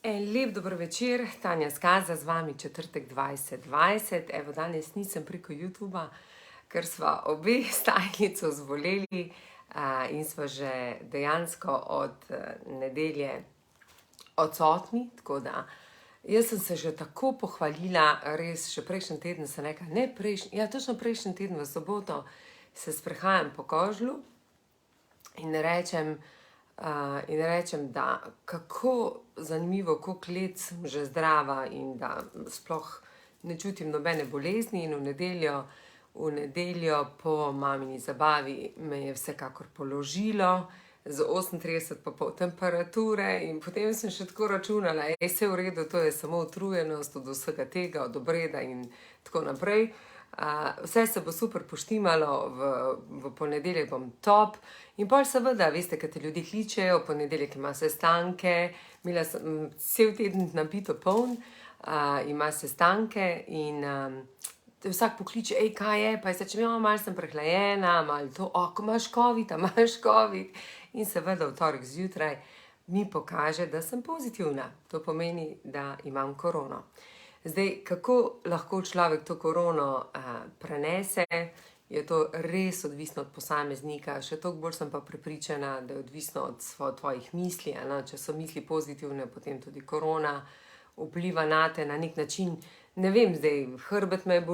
En lep dober večer, Tanja Skaza z vami, četrtek 2020. Evo, danes nisem preko YouTuba, ker sva obe stajnico zboleli in sva že dejansko od nedelje odsotni, tako da jaz sem se že tako pohvalila, res še prejšnji teden sem rekla, ne prejšnji, ja točno prejšnji teden v soboto se sprehajam po Kožlju in rečem, da kako zanimivo, koliko let sem že zdrava in da sploh ne čutim nobene bolezni in v nedeljo po mamini zabavi me je vsekakor položilo z 38,5 temperature in potem sem še tako računala, vse v redu, to je samo utrujenost od vsega tega, od obreda in tako naprej. Vse se bo super poštimalo, v ponedeljek bom top in pol seveda, veste, kaj te ljudi kličejo, v ponedeljek ima sestanke, imela sem cel teden nabito poln, ima sestanke in vsak pokliče, kaj je, pa jaz rečem, malo sem prehlajena, malo to, ko imaš covid, imaš covid in seveda v torek zjutraj mi pokaže, da sem pozitivna, to pomeni, da imam korono. Zdaj, kako lahko človek to korono prenese, je to res odvisno od posameznika, še toliko bolj sem pa prepričana, da je odvisno od tvojih misli, če so misli pozitivne, potem tudi korona vpliva nate na nek način, ne vem, zdaj, hrbet me je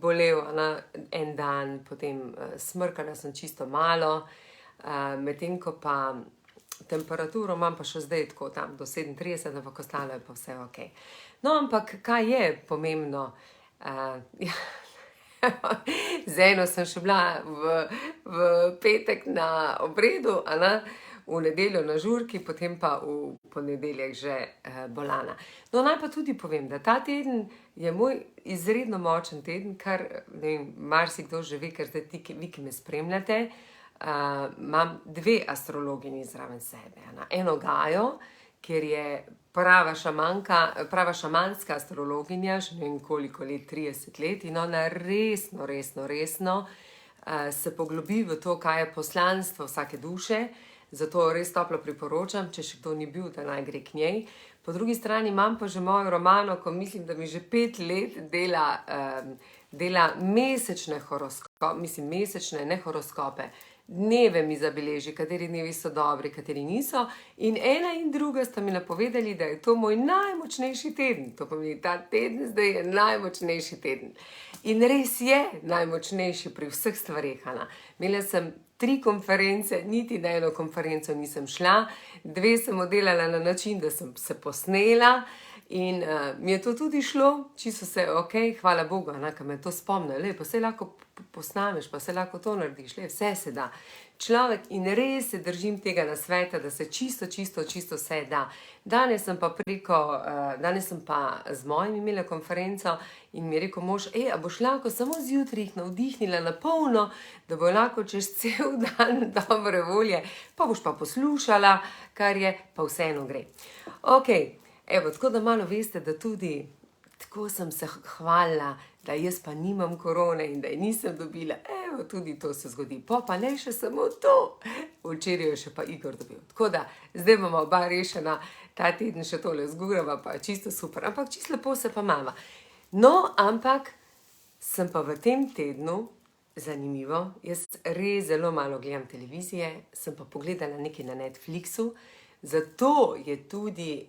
bolel en dan, potem smrkala sem čisto malo, medtem ko pa temperaturo imam pa še zdaj tako tam do 37, ampak ostalo je pa vse ok. No, ampak kaj je pomembno? Z eno sem še bila v petek na obredu, v nedeljo na žurki, potem pa v ponedeljek že bolana. No, naj pa tudi povem, da ta teden je moj izredno močen teden, kar ne vem, marsikdo že ve, ker zdaj vi, ki me spremljate, imam dve astrologinji zraven sebe. Eno Gajo, kjer je prava šamanska astrologinja, še ne vem koliko let, 30 let, in ona resno se poglobi v to, kaj je poslanstvo vsake duše, zato res toplo priporočam, če še kdo ni bil, da naj gre k njej. Po drugi strani imam pa že mojo Romano, ko mislim, da mi že 5 let dela mesečne horoskope, dneve mi zabeleži, kateri dnevi so dobri, kateri niso, in ena in druga sta mi napovedali, da je to moj najmočnejši teden. To pomeni, ta teden zdaj je najmočnejši teden. In res je najmočnejši pri vseh stvareh. Imela sem 3 konference, niti na eno konferenco nisem šla, 2 sem oddelala na način, da sem se posnela, in mi je to tudi šlo, čisto se ok, hvala Bogu, ker me to spomnilo, pa se lahko posnameš, pa se lahko to narediš, vse se da. Človek, in res se držim tega nasveta, da se čisto vse da. Danes sem pa z mojim imela konferenco in mi je rekel mož, a boš lahko samo zjutraj jih navdihnila na polno, da bo lahko čez cel dan dobre volje, pa boš pa poslušala, kar je, pa vseeno gre. Ok, evo, tako da malo veste, da tudi tako sem se hvalila, da jaz pa nimam korone in da je nisem dobila. Evo, tudi to se zgodi. Pa ne še samo to. Včeraj je še pa Igor dobil. Tako da, zdaj bomo oba rešena, ta teden še tole zgurava, pa čisto super. Ampak čisto lepo se pa mama. No, ampak sem pa v tem tednu, zanimivo, jaz res zelo malo gledam televizije, sem pa pogledala nekaj na Netflixu, zato je tudi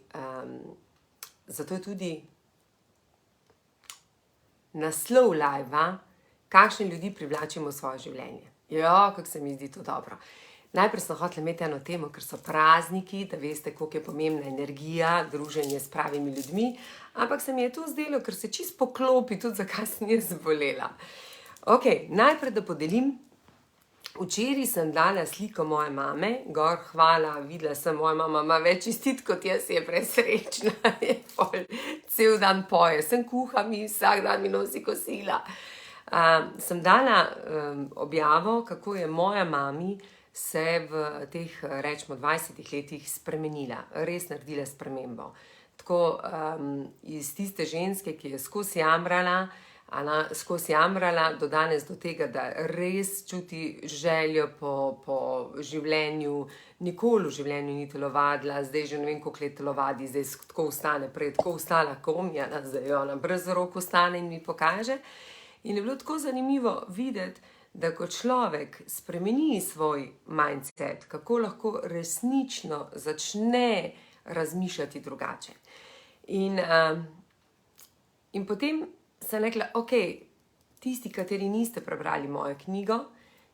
naslov live-a, kakšne ljudi privlačimo v svoje življenje. Kako se mi zdi to dobro. Najprej sem hotela imeti eno temo, ker so prazniki, da veste, koliko je pomembna energija, druženje s pravimi ljudmi, ampak se mi je to zdelo, ker se čisto poklopi, tudi zakaj sem jaz zbolela. Ok, najprej da podelim. Včeraj sem dala sliko moje mame, gor, hvala, videla sem, moja mama ima več čestit kot jaz, je presrečna, je cel dan poje, sem kuham in vsak dan mi nosi kosila. Sem dala objavo, kako je moja mami se v teh, rečemo, 20 letih spremenila, res naredila spremembo. Tako iz tiste ženske, ki je skozi jamrala, skozi jamrala, do danes do tega, da res čuti željo po življenju, nikoli v življenju ni telovadila, zdaj že ne vem, koliko let telovadi, zdaj tako vstane, prej tako vstala komija, zdaj ona brez rok vstane in mi pokaže. In je bilo tako zanimivo videti, da ko človek spremeni svoj mindset, kako lahko resnično začne razmišljati drugače. In potem sem rekla, ok, tisti, kateri niste prebrali mojo knjigo,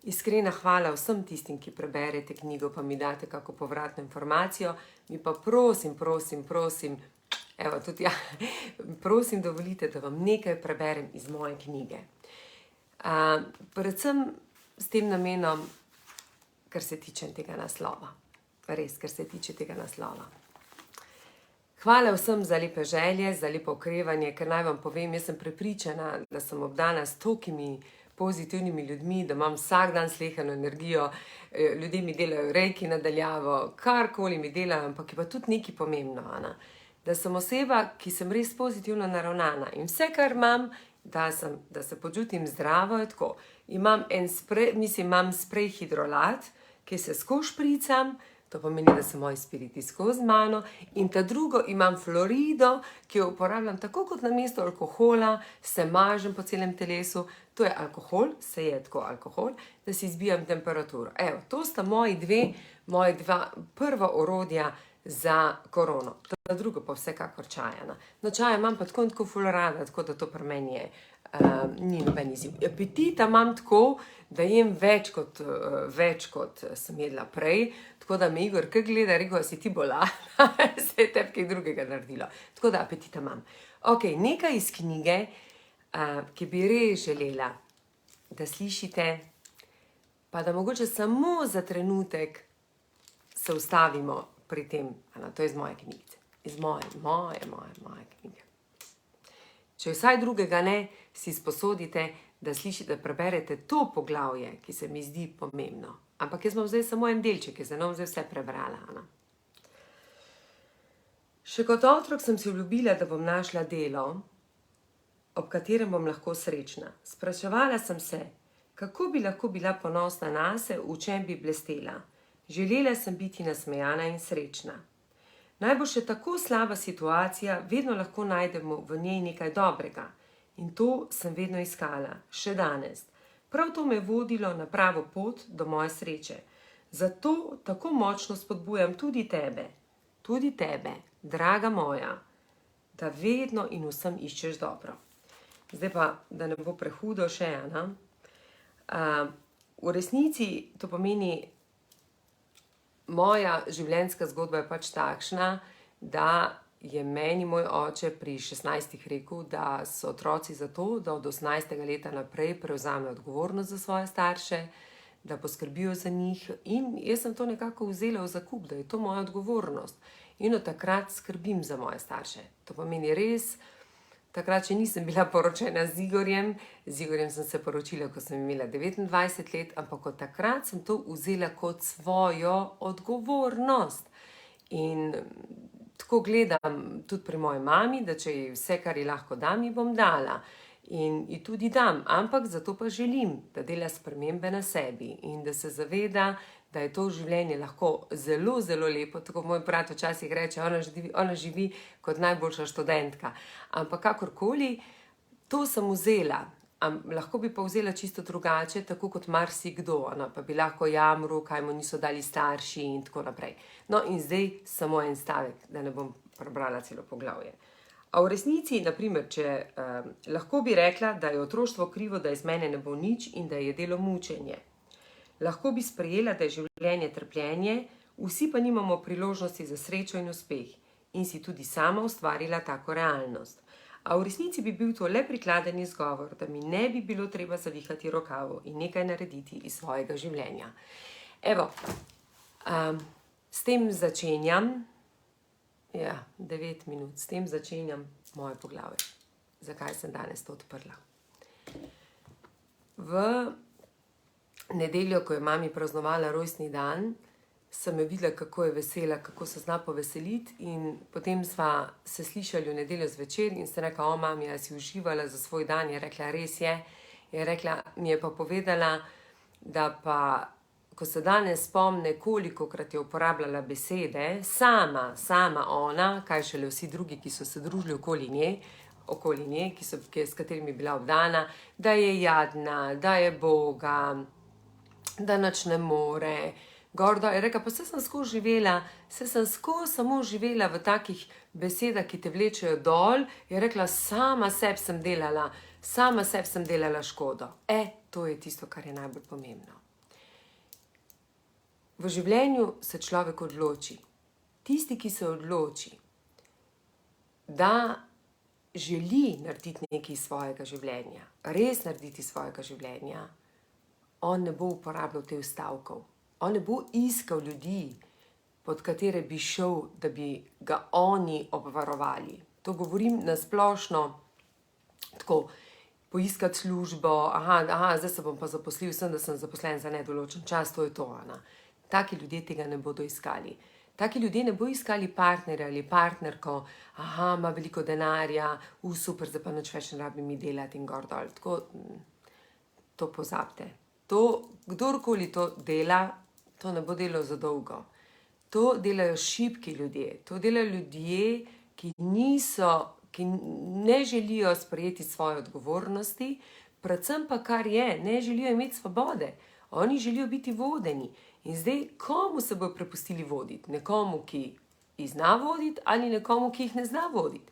iskrena hvala vsem tistim, ki preberete knjigo, pa mi date kako povratno informacijo, mi pa prosim, evo tudi ja, prosim dovolite, da vam nekaj preberem iz moje knjige. Predvsem s tem namenom, kar se tiče tega naslova. Res, kar se tiče tega naslova. Hvala vsem za lepe želje, za lepo okrevanje, ker naj vam povem, jaz sem prepričana, da sem obdana s tolikimi pozitivnimi ljudmi, da imam vsak dan slehano energijo, ljudje mi delajo rejki nadaljavo, karkoli mi delajo, ampak je pa tudi nekaj pomembno, da sem oseba, ki sem res pozitivno naravnana in vse, kar imam, da se počutim zdravo, je tako. Imam sprej hidrolat, ki se skozi špricam, to pomeni, da so moji spiriti skozi mano, in ta drugo imam Florido, ki jo uporabljam tako kot namesto alkohola, se mažem po celem telesu, to je alkohol, se je tako alkohol, da si izbijam temperaturo. Evo, to sta moji dva prva orodja za korono. To drugo pa vsekakor čajana. No, čaja imam pa tako ful rada, tako da to pri meni je, ni noben izziv. Apetita imam tako, da jem več kot sem jedla prej, tako da me Igor kar gleda, rekel, si ti bolala, se je tebi kaj drugega naredilo. Tako da apetita imam. Ok, nekaj iz knjige, ki bi res želela, da slišite, pa da mogoče samo za trenutek se ustavimo pri tem, to je iz moje knjigice, iz moje knjige. Če vsaj drugega ne, si sposodite, da slišite, da preberete to poglavje, ki se mi zdi pomembno. Ampak jaz imam zdaj samo en delček, jaz ne bom zdaj vse prebrala. Še kot otrok sem si obljubila, da bom našla delo, ob katerem bom lahko srečna. Spraševala sem se, kako bi lahko bila ponosna nase, v čem bi blestela. Želela sem biti nasmejana in srečna. Naj bo še tako slaba situacija, vedno lahko najdemo v njej nekaj dobrega. In to sem vedno iskala, še danes. Prav to me je vodilo na pravo pot do moje sreče. Zato tako močno spodbujam tudi tebe, draga moja, da vedno in vsem iščeš dobro. Zdaj pa, da ne bo prehudo še ena. V resnici to pomeni, moja življenjska zgodba je pač takšna, da je meni moj oče pri 16 rekel, da so otroci zato, da od 18. leta naprej prevzamejo odgovornost za svoje starše, da poskrbijo za njih, in jaz sem to nekako vzela v zakup, da je to moja odgovornost. In od takrat skrbim za moje starše. To pomeni res, takrat še nisem bila poročena z Igorjem sem se poročila, ko sem imela 29 let, ampak od takrat sem to vzela kot svojo odgovornost. In tako gledam tudi pri moji mami, da če ji vse, kar ji lahko dam, ji bom dala. In ji tudi dam, ampak zato pa želim, da dela spremembe na sebi in da se zaveda, da je to življenje lahko zelo, zelo lepo, tako moj brat včasih reče, ona živi kot najboljša študentka. Ampak kakorkoli, to sem vzela, lahko bi pa vzela čisto drugače, tako kot marsikdo, pa bi lahko jamral, kaj mu niso dali starši in tako naprej. No in zdaj samo en stavek, da ne bom prebrala celo poglavje. A v resnici, naprimer, lahko bi rekla, da je otroštvo krivo, da iz mene ne bo nič in da je delo mučenje. Lahko bi sprejela, da je življenje trpljenje, vsi pa nimamo priložnosti za srečo in uspeh in si tudi sama ustvarila tako realnost. A v resnici bi bil to le prikladen izgovor, da mi ne bi bilo treba zavihati rokavo in nekaj narediti iz svojega življenja. Evo, s tem začenjam, 9 minut, s tem začenjam moje poglavje. Zakaj sem danes to odprla? V nedeljo, ko je mami praznovala rojstni dan, sem jo videla, kako je vesela, kako se zna poveseliti, in potem sva se slišali v nedeljo zvečer in sem rekla, mami, jaz si uživala za svoj dan, je rekla, res je. Je rekla, mi je pa povedala, da pa, ko se danes spomne, kolikokrat je uporabljala besede, sama ona, kaj šele vsi drugi, ki so se družili okoli nje, s katerimi je bila obdana, da je jadna, da je boga, da nič ne more. Gordo je rekla, pa se sem skozi živela, samo živela v takih besedah, ki te vlečejo dol. Je rekla, sama sebi sem delala škodo. To je tisto, kar je najbolj pomembno. V življenju se človek odloči. Tisti, ki se odloči, da želi narediti nekaj svojega življenja, res narediti svojega življenja, on ne bo uporabljal teh stavkov. On ne bo iskal ljudi, pod katere bi šel, da bi ga oni obvarovali. To govorim na splošno, tako, poiskati službo, zdaj se bom pa zaposlil, da sem zaposlen za nedoločen čas, to je to. Taki ljudje tega ne bodo iskali. Taki ljudje ne bodo iskali partnerja ali partnerko, ima veliko denarja, super, zdaj pa nič več ne rabim mi delati in gor dol. Tako, to pozabite. Kdorkoli to dela, to ne bo delal za dolgo. To delajo šibki ljudje, to delajo ljudje, ki ne želijo sprejeti svoje odgovornosti, predvsem pa kar je, ne želijo imeti svobode. Oni želijo biti vodeni. In zdaj, komu se bodo prepustili voditi? Nekomu, ki jih zna voditi, ali nekomu, ki jih ne zna voditi?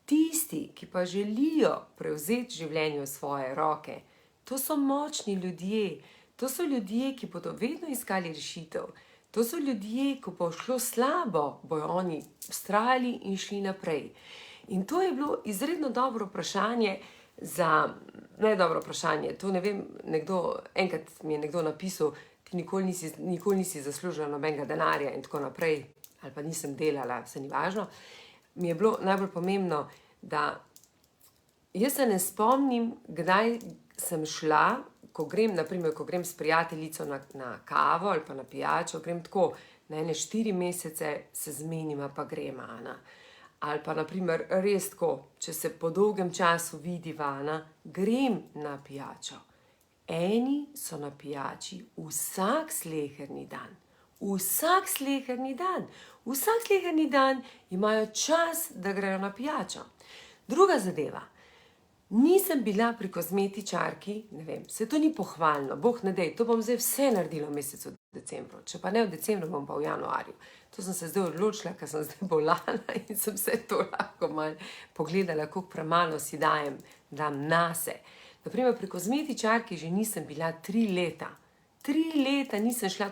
Tisti, ki pa želijo prevzeti življenje v svoje roke, to so močni ljudje. To so ljudje, ki bodo vedno iskali rešitev. To so ljudje, ko bo šlo slabo, bojo oni vztrajali in šli naprej. In to je bilo izredno dobro vprašanje dobro vprašanje, to ne vem, enkrat mi je nekdo napisal, ti nikoli nisi zaslužila nobenega denarja in tako naprej, ali pa nisem delala, se ni važno. Mi je bilo najbolj pomembno, da jaz se ne spomnim, kdaj sem šla, ko grem s prijateljico na kavo ali pa na pijačo, grem tako, na 4 mesece se zmenima pa grem, ali pa naprimer res tako, če se po dolgem času vidiva, grem na pijačo. Eni so na pijači vsak sleherni dan. Vsak sleherni dan imajo čas, da grejo na pijačo. Druga zadeva. Nisem bila pri kozmetičarki, ne vem, se to ni pohvalno, bog ne dej, to bom zdaj vse naredila v mesecu decembru, če pa ne v decembru, bom pa v januarju. To sem se zdaj odločila, ker sem zdaj bolana in sem se to lahko malo pogledala, koliko premalo si dam nase. Naprimer, pri kozmetičarki že nisem bila 3 leta. 3 leta nisem šla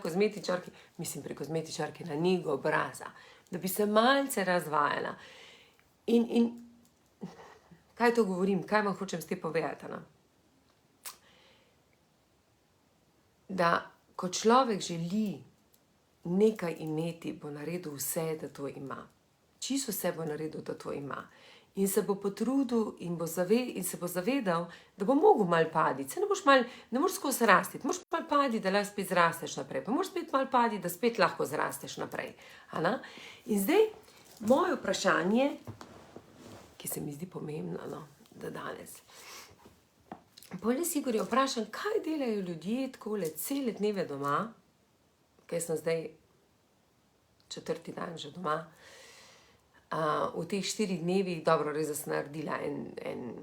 pri kozmetičarki na nego obraza, da bi se malce razvajala. In kaj to govorim, kaj vam hočem s tem povedati? Da, ko človek želi nekaj imeti, bo naredil vse, da to ima. Čisto vse bo naredil, da to ima. In se bo potrudil in se bo zavedal, da bo mogel malo paditi. Se ne moreš skozi rasti, moraš malo paditi, da lahko spet zrasteš naprej. Pa moraš spet malo paditi, da spet lahko zrasteš naprej. In zdaj, moje vprašanje, ki se mi zdi pomembno, da danes. Bolje si gori vprašam, kaj delajo ljudje takole cele dneve doma, ker sem zdaj 4. dan že doma, v teh 4 dnevih, dobro, res, da sem naredila en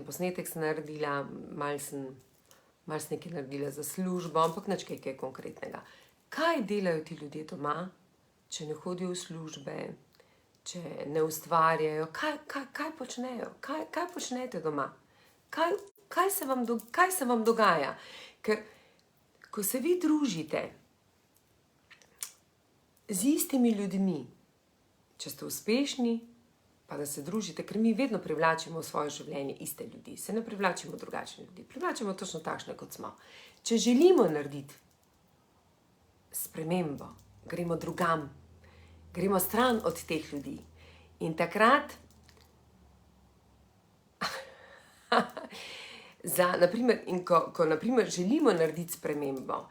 posnetek, sem naredila, malo sem nekaj naredila za službo, ampak nič kaj konkretnega. Kaj delajo ti ljudje doma, če ne hodijo v službe, če ne ustvarjajo, kaj počnejo, kaj počnete doma? Kaj se vam dogaja? Ker, ko se vi družite z istimi ljudmi, če ste uspešni, pa da se družite, ker mi vedno privlačimo v svoje življenje iste ljudi, se ne privlačimo drugačne ljudi, privlačimo točno takšne, kot smo. Če želimo narediti spremembo, gremo drugam, gremo stran od teh ljudi. In takrat, ko naprimer želimo narediti spremembo,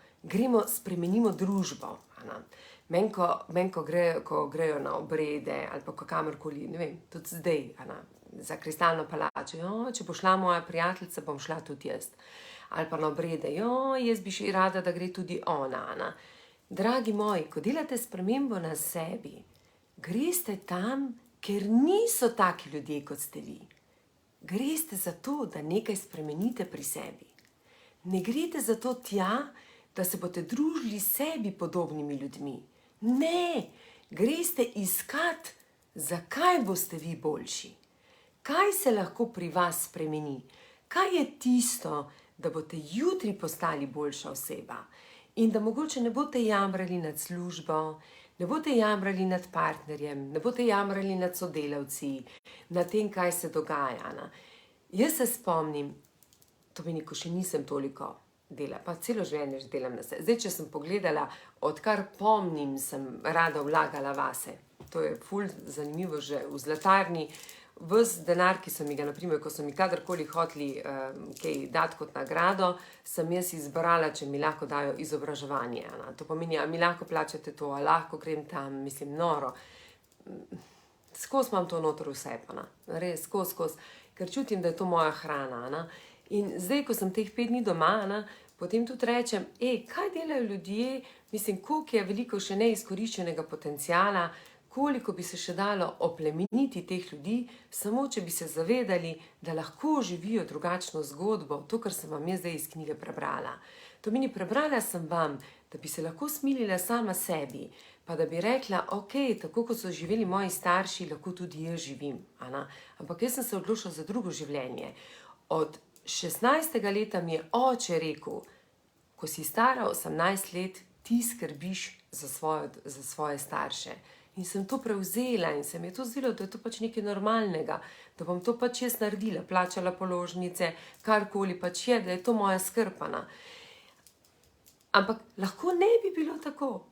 spremenimo družbo, Meni, ko grejo na obrede ali pa kamorkoli, ne vem, tudi zdaj, za Kristalno palačo, če bo šla moja prijateljica, bom šla tudi jaz. Ali pa na obrede, jaz bi še rada, da gre tudi ona. Dragi moji, ko delate spremembo na sebi, greste tam, ker niso taki ljudje, kot ste vi. Greste zato, da nekaj spremenite pri sebi. Ne greste zato tja, da se boste družili sebi podobnimi ljudmi. Ne, greste iskat, zakaj boste vi boljši. Kaj se lahko pri vas spremeni? Kaj je tisto, da boste jutri postali boljša oseba? In da mogoče ne boste jamrali nad službo, ne boste jamrali nad partnerjem, ne boste jamrali nad sodelavci, nad tem, kaj se dogaja. Jaz se spomnim, to meni, ko še nisem toliko delala, pa celo življenje že delam na sebi. Zdaj, če sem pogledala, odkar pomnim, sem rada vlagala vase. To je ful zanimivo, že v zlatarni. Ves denar, ki so mi ga, naprimer, ko so mi kadarkoli hoteli kaj dati kot nagrado, sem jaz izbrala, če mi lahko dajo izobraževanje. To pomeni, a mi lahko plačate to, a lahko grem tam, mislim, noro. Skozi imam to noter vse, res, skozi, ker čutim, da je to moja hrana. In zdaj, ko sem teh 5 dni doma, potem tudi rečem, kaj delajo ljudje, mislim, koliko je veliko še neizkoriščenega potenciala, koliko bi se še dalo oplemeniti teh ljudi, samo če bi se zavedali, da lahko živijo drugačno zgodbo, to, kar sem vam jaz zdaj iz knjige prebrala. To meni, prebrala sem vam, da bi se lahko smilila sama sebi, pa da bi rekla, tako kot so živeli moji starši, lahko tudi jaz živim. Ampak jaz sem se odločila za drugo življenje. Od 16. leta mi je oče rekel, ko si stara 18 let, ti skrbiš za svoje starše. In sem to prevzela in se mi je to zdelo, da je to pač nekaj normalnega, da bom to pač jaz naredila, plačala položnice, karkoli pač je, da je to moja skrpana. Ampak lahko ne bi bilo tako.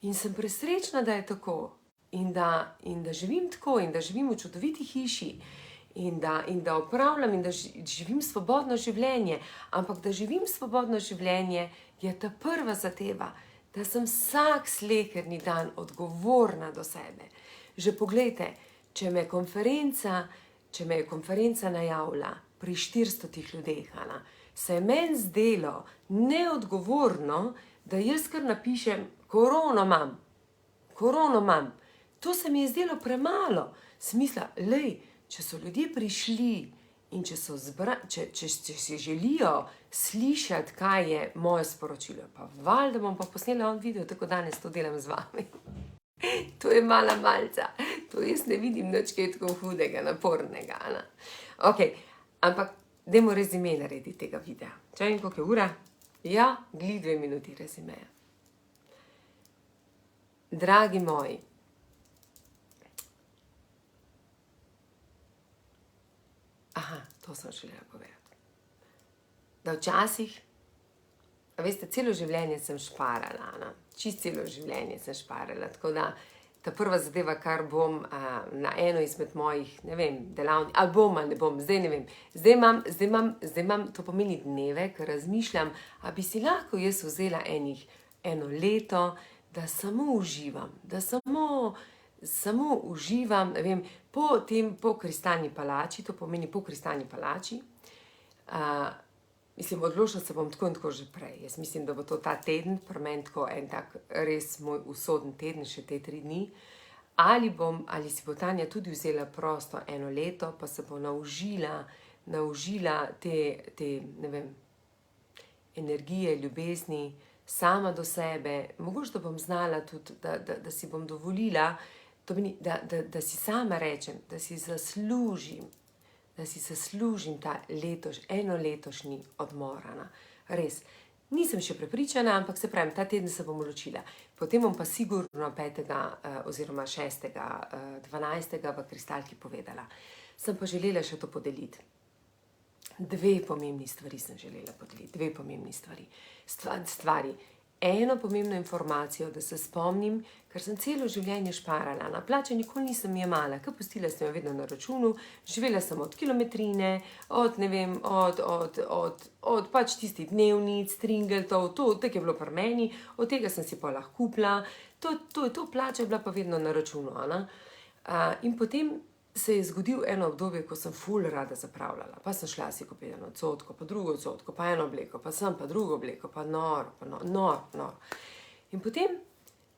In sem presrečna, da je tako. In da živim tako, in da živim v čudoviti hiši, in da opravljam, in da živim svobodno življenje. Ampak da živim svobodno življenje je ta prva zadeva, da sem vsak sleherni dan odgovorna do sebe. Že poglejte, če me je konferenca najavila pri 400 ljudeh, se je meni zdelo neodgovorno, da jaz kar napišem, korono imam. To se mi je zdelo premalo. Smisla, če so ljudje prišli in če si želijo slišati, kaj je moje sporočilo, pa valjda bom pa posnela video, tako danes to delam z vami. To je mala malca, to jaz ne vidim nič kaj tako hudega, napornega. Ampak dajmo rezime narediti tega videa. Če vem, koliko je ura? Ja, glih 2 minuti rezimeja. Dragi moji, to sem želela povedati. Da včasih, veste, celo življenje sem šparala, čisto celo življenje sem šparala, tako da ta prva zadeva, kar bom na eno izmed mojih, ne vem, delavnic, ali bom ali ne bom, zdaj ne vem, zdaj imam, to pomeni dneve, ker razmišljam, a bi si lahko jaz vzela eno leto, da samo uživam, samo uživam, ne vem, po Kristalni palači, to pomeni po Kristalni palači, mislim, odločila se bom tako in tako že prej. Jaz mislim, da bo to ta teden, pri meni tako en tak res moj usoden teden, še te 3 dni, ali si bo Tanja tudi vzela prosto eno leto, pa se bo naužila te, ne vem, energije, ljubezni, sama do sebe, mogoče da bom znala tudi, da si bom dovolila, to meni, da si sama rečem, da si zaslužim ta eno letošnji odmor. Res, nisem še prepričana, ampak se pravim, ta teden se bom odločila. Potem bom pa sigurno 5. oziroma 6. 12. v Kristalki povedala. Sem pa želela še to podeliti. 2 pomembni stvari sem želela podeliti, 2 pomembni stvari. eno pomembno informacijo, da se spomnim, ker sem celo življenje šparala. Na plače nikoli nisem jemala, ker pustila sem jo vedno na računu, živela sem od kilometrine, od, ne vem, od pač tistih dnevnic, stringeltov, tako je bilo pri meni, od tega sem si pa lahko kupila, to plača je bila pa vedno na računu. In potem se je zgodil eno obdobje, ko sem ful rada zapravljala. Pa sem šla si kupiti eno cotko, pa drugo cotko, pa eno obleko, pa sem pa drugo obleko, pa noro. In potem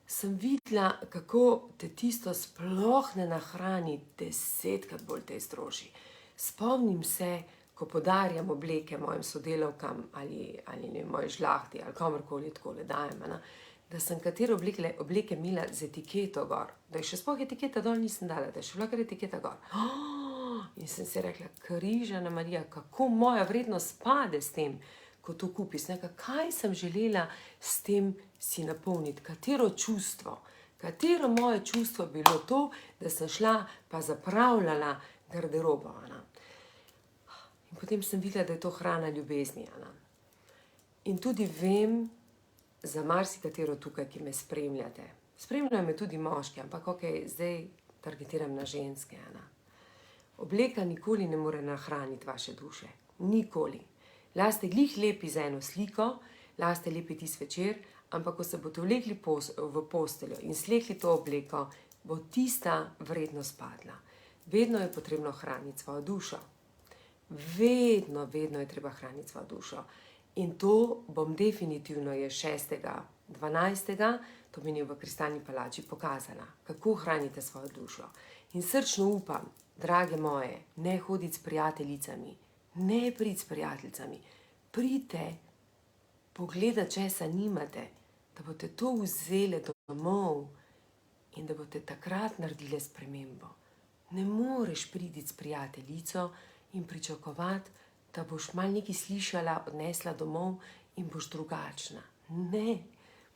sem videla, kako te tisto sploh ne nahrani 10-krat bolj te stroši. Spomnim se, ko podarjam obleke mojim sodelavkam ali ne, moji žlahti ali komorkoli takole dajem, da sem katere obleke imela z etiketo gor, da je še sploh etiketa dol nisem dala, da je še bila kar etiketa gor. In sem si rekla, križana Marija, kako moja vrednost pade s tem, ko to kupiš. Kaj sem želela s tem si napolniti, katero čustvo, katero moje čustvo bilo to, da sem šla pa zapravljala garderobo. In potem sem videla, da je to hrana ljubezni. In tudi vem, za marsikatero tukaj, ki me spremljate. Spremljajo me tudi moški, ampak zdaj targetiram na ženske. Obleka nikoli ne more nahraniti vaše duše. Nikoli. Lahko ste glih lepi za eno sliko, lahko ste lepi tisti večer, ampak ko se boste vlekli v posteljo in slekli to obleko, bo tista vrednost padla. Vedno je potrebno hraniti svojo dušo. Vedno je treba hraniti svojo dušo. In to bom definitivno je 6.12., to meni v Kristalni palači pokazala, kako hranite svojo dušo. In srčno upam, drage moje, ne hoditi s prijateljicami, ne priti s prijateljicami, pridite pogledati, česa nimate, da boste to vzeli domov in da boste takrat naredili spremembo. Ne moreš priti s prijateljico in pričakovati, da boš malo nekaj slišala, odnesla domov in boš drugačna. Ne,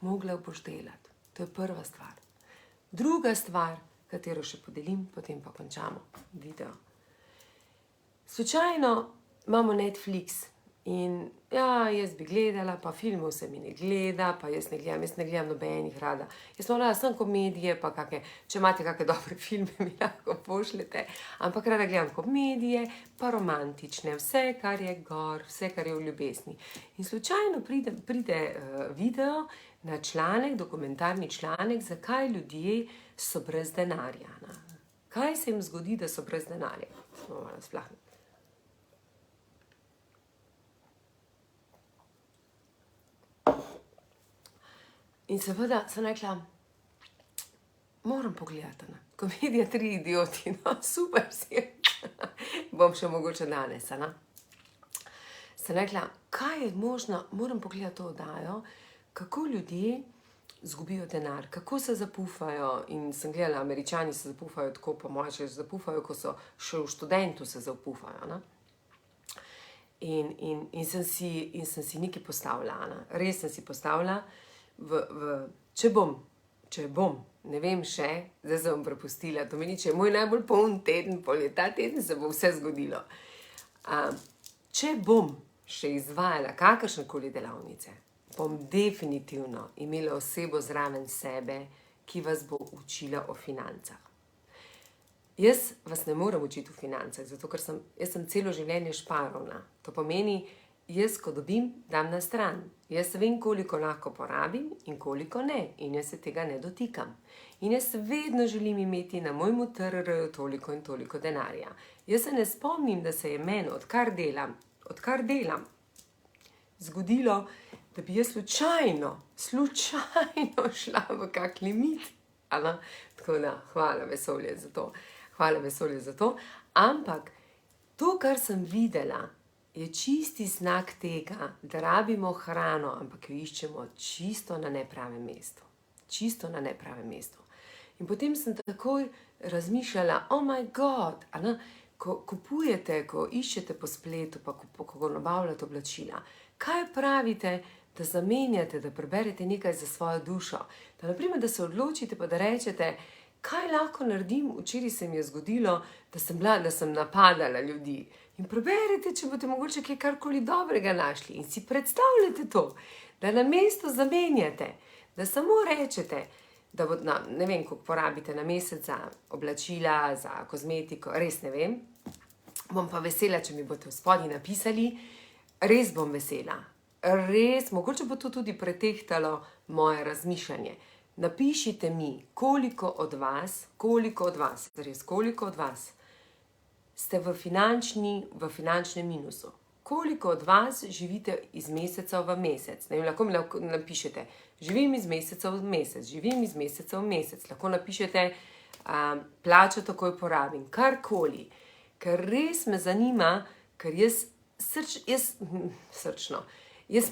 mogla boš delati. To je prva stvar. Druga stvar, katero še podelim, potem pa končamo video. Slučajno imamo Netflix in jaz bi gledala, pa filmov se mi ne gleda, pa jaz ne gledam nobenih rada. Jaz sem rada sem komedije, pa če imate kakšne dobre filme, mi lahko pošljete, ampak rada gledam komedije, pa romantične, vse, kar je gor, vse, kar je v ljubezni. In slučajno pride video na članek, dokumentarni članek, zakaj ljudje so brez denarja. Kaj se jim zgodi, da so brez denarja? Smo malo splahni. In seveda sem rekla, moram pogledati, komedija 3 idioti, super si je, bom še mogoče danes. Sem rekla, kaj je možno, moram pogledati to oddajo, kako ljudje zgubijo denar, kako se zapufajo. In sem gledala, Američani se zapufajo tako, po moje še zapufajo, ko so še v študentu se zapufajo. In sem si nekaj postavila, res sem si postavila, če bom, ne vem še, zdaj se bom prepustila, to meni, če je moj najbolj poln teden, ta teden se bo vse zgodilo. Če bom še izvajala kakršnekoli delavnice, bom definitivno imela osebo zraven sebe, ki vas bo učila o financah. Jaz vas ne morem učiti o financah, zato ker jaz sem celo življenje šparovna. To pomeni, jaz, ko dobim, dam na stran. Jaz vem, koliko lahko porabim in koliko ne. In jaz se tega ne dotikam. In jaz vedno želim imeti na mojemu TRR-ju toliko in toliko denarja. Jaz se ne spomnim, da se je meni, odkar delam, zgodilo, da bi jaz slučajno šla v kak limit. Tako da, hvala vesolje za to. Ampak to, kar sem videla, je čisti znak tega, da rabimo hrano, ampak jo iščemo čisto na nepravem mestu. Čisto na nepravem mestu. In potem sem takoj razmišljala, oh my god, ko kupujete, ko iščete po spletu, pa ko nabavljate oblačila, kaj pravite, da zamenjate, da preberete nekaj za svojo dušo? Da naprimer, da se odločite, pa da rečete, kaj lahko naredim. Včeraj se mi je zgodilo, da sem napadala ljudi. In preberite, če boste mogoče kaj karkoli dobrega našli. In si predstavljate to, da namesto zamenjate, da samo rečete, da ne vem, koliko porabite na mesec za oblačila, za kozmetiko, res ne vem. Bom pa vesela, če mi boste v spodnji napisali, res bom vesela. Res, mogoče bo to tudi pretehtalo moje razmišljanje. Napišite mi, koliko od vas, res koliko od vas ste v finančnem minusu. Koliko od vas živite iz meseca v mesec? Ne vem, lahko mi napišete, živim iz meseca v mesec, živim iz meseca v mesec. Lahko napišete, plačo takoj porabim, karkoli. Ker res me zanima, ker jaz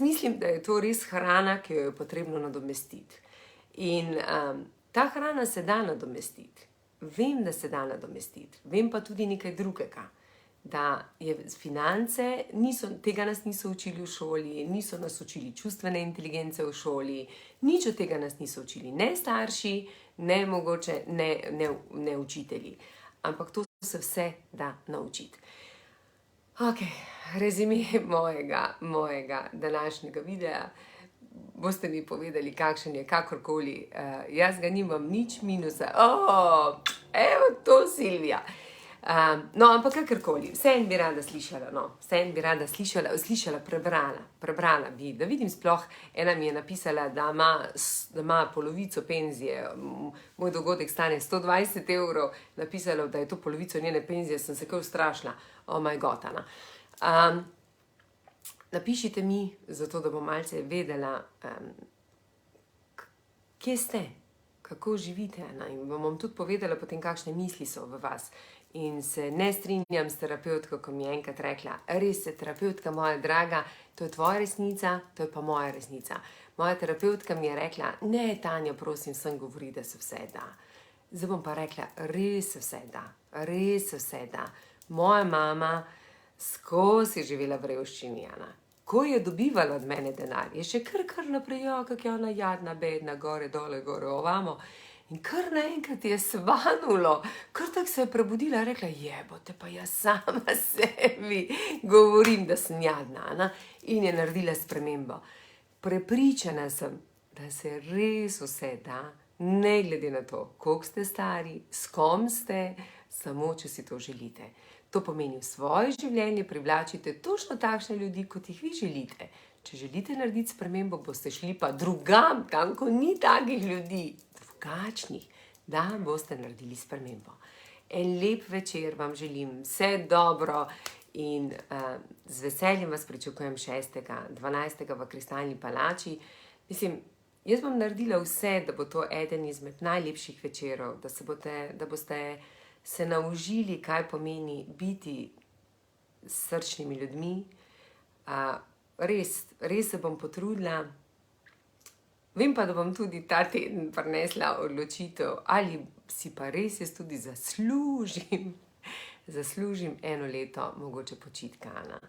mislim, da je to res hrana, ki jo je potrebno nadomestiti. In ta hrana se da nadomestiti. Vem, da se da nadomestiti. Vem pa tudi nekaj drugega. Da je finance, tega nas niso učili v šoli, niso nas učili čustvene inteligence v šoli, nič od tega nas niso učili ne starši, ne mogoče, ne učitelji. Ampak to se vse da naučiti. Ok, rezime mojega današnjega videa. Boste mi povedali, kakšen je, kakorkoli. Jaz ga nimam nič minusa. Evo to, Silvija. No, ampak kakorkoli. Vseeno bi rada slišala, prebrala bi, da vidim sploh. Ena mi je napisala, da ima polovico penzije. Moj dogodek stane 120 €. Napisala, da je to polovico njene penzije, sem se kaj ustrašila. Oh my god, Ana. Napišite mi, zato da bom malce vedela, kje ste, kako živite. In bom tudi povedala potem, kakšne misli so v vas. In se ne strinjam s terapevtko, ko mi je enkrat rekla, res je, terapevtka moja draga, to je tvoja resnica, to je pa moja resnica. Moja terapevtka mi je rekla, ne, Tanja, prosim, sem govori, da se vse da. Zdaj bom pa rekla, res se vse da, res se vse da. Moja mama skozi živela v revščini, Ana. Ko je dobivala od mene denar, je še kar naprej, kak je ona jadna, bedna, gore, dole, ovamo. In kar naenkrat je svanulo, kar tako se je prebudila, rekla, jebote, pa jaz sama sebi govorim, da sem jadna, Ana. In je naredila spremembo. Prepričana sem, da se res vse da, ne glede na to, koliko ste stari, s kom ste, samo če si to želite. To pomeni, v svoje življenje privlačite točno takšne ljudi, kot jih vi želite. Če želite narediti spremembo, boste šli pa drugam, tam, ko ni takih ljudi, drugačnih, da boste naredili spremembo. En lep večer vam želim, vse dobro in z veseljem vas pričakujem 6.12. v Kristalni palači. Mislim, jaz bom naredila vse, da bo to eden izmed najlepših večerov, da boste se naužili, kaj pomeni biti s srčnimi ljudmi. Res se bom potrudila. Vem pa, da bom tudi ta teden prinesla odločitev, ali si pa res jaz tudi zaslužim 1 leto mogoče počitka, Ana.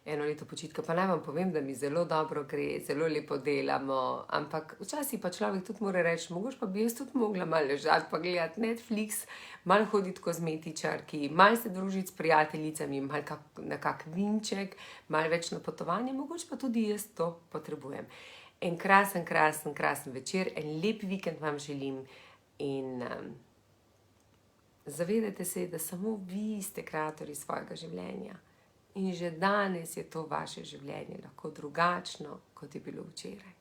1 leto počitka, pa naj vam povem, da mi zelo dobro gre, zelo lepo delamo, ampak včasih pa človek tudi mora reči, mogoče pa bi jaz tudi mogla malo ležati, pa gledati Netflix, malo hoditi kozmetičarki, malo se družiti s prijateljicami, malo na kak vinček, malo več na potovanje, mogoče pa tudi jaz to potrebujem. En krasen večer, en lep vikend vam želim in zavedajte se, da samo vi ste kreatorji svojega življenja. In že danes je to vaše življenje lahko drugačno, kot je bilo včeraj.